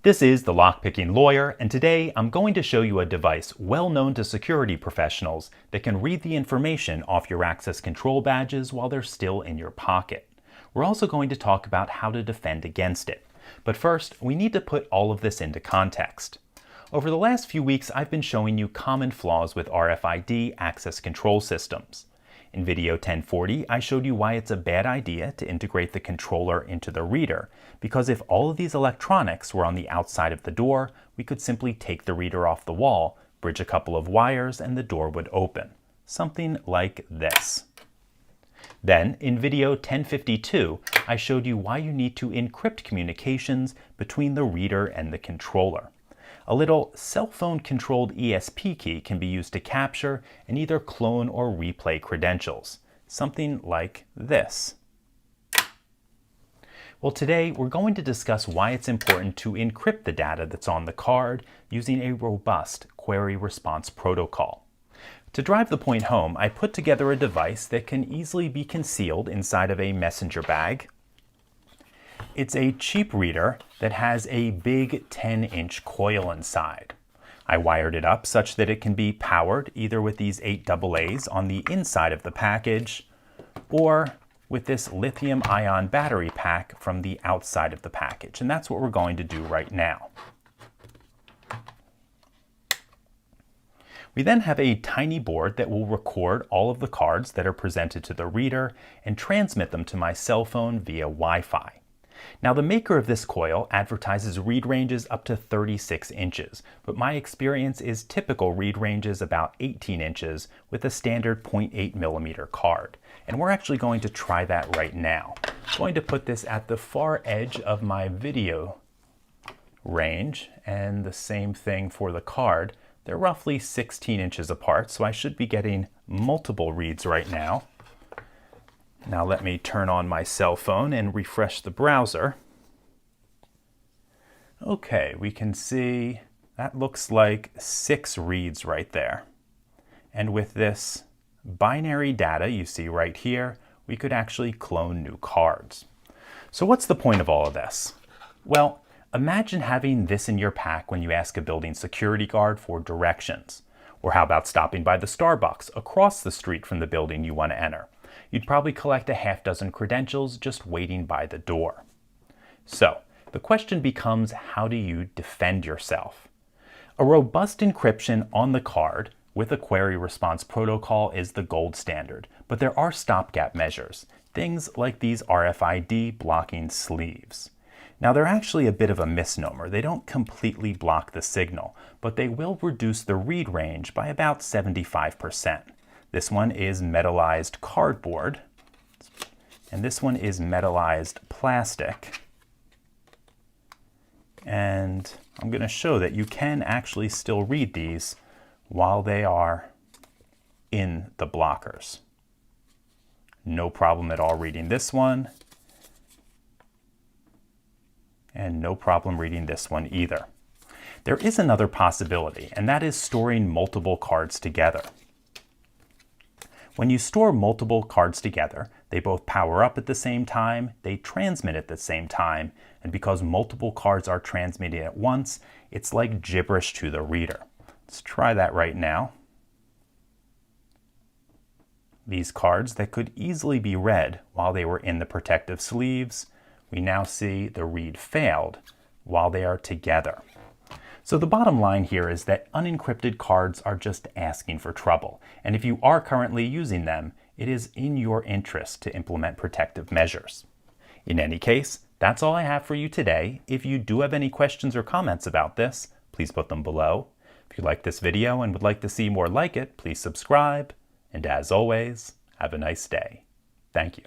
This is the Lockpicking Lawyer, and today I'm going to show you a device well known to security professionals that can read the information off your access control badges while they're still in your pocket. We're also going to talk about how to defend against it. But first, we need to put all of this into context. Over the last few weeks, I've been showing you common flaws with RFID access control systems. In video 1040, I showed you why it's a bad idea to integrate the controller into the reader, because if all of these electronics were on the outside of the door, we could simply take the reader off the wall, bridge a couple of wires, and the door would open. Something like this. Then, in video 1052, I showed you why you need to encrypt communications between the reader and the controller. A little cell phone controlled ESP key can be used to capture and either clone or replay credentials. Something like this. Well, today we're going to discuss why it's important to encrypt the data that's on the card using a robust query response protocol. To drive the point home, I put together a device that can easily be concealed inside of a messenger bag. It's a cheap reader that has a big 10-inch coil inside. I wired it up such that it can be powered either with these 8 AA's on the inside of the package or with this lithium-ion battery pack from the outside of the package. And that's what we're going to do right now. We then have a tiny board that will record all of the cards that are presented to the reader and transmit them to my cell phone via Wi-Fi. Now, the maker of this coil advertises read ranges up to 36 inches, but my experience is typical read ranges about 18 inches with a standard 0.8 millimeter card. And we're actually going to try that right now. I'm going to put this at the far edge of my video range, and the same thing for the card. They're roughly 16 inches apart, so I should be getting multiple reads right now. Now let me turn on my cell phone and refresh the browser. Okay, we can see that looks like 6 reads right there. And with this binary data you see right here, we could actually clone new cards. So what's the point of all of this? Well, imagine having this in your pack when you ask a building security guard for directions. Or how about stopping by the Starbucks across the street from the building you want to enter? You'd probably collect a half-dozen credentials just waiting by the door. So, the question becomes, how do you defend yourself? A robust encryption on the card with a query response protocol is the gold standard, but there are stopgap measures, things like these RFID blocking sleeves. Now, they're actually a bit of a misnomer. They don't completely block the signal, but they will reduce the read range by about 75%. This one is metallized cardboard, and this one is metallized plastic. And I'm going to show that you can actually still read these while they are in the blockers. No problem at all reading this one, and no problem reading this one either. There is another possibility, and that is storing multiple cards together. When you store multiple cards together, they both power up at the same time, they transmit at the same time, and because multiple cards are transmitting at once, it's like gibberish to the reader. Let's try that right now. These cards that could easily be read while they were in the protective sleeves, we now see the read failed while they are together. So the bottom line here is that unencrypted cards are just asking for trouble. And if you are currently using them, it is in your interest to implement protective measures. In any case, that's all I have for you today. If you do have any questions or comments about this, please put them below. If you like this video and would like to see more like it, please subscribe. And as always, have a nice day. Thank you.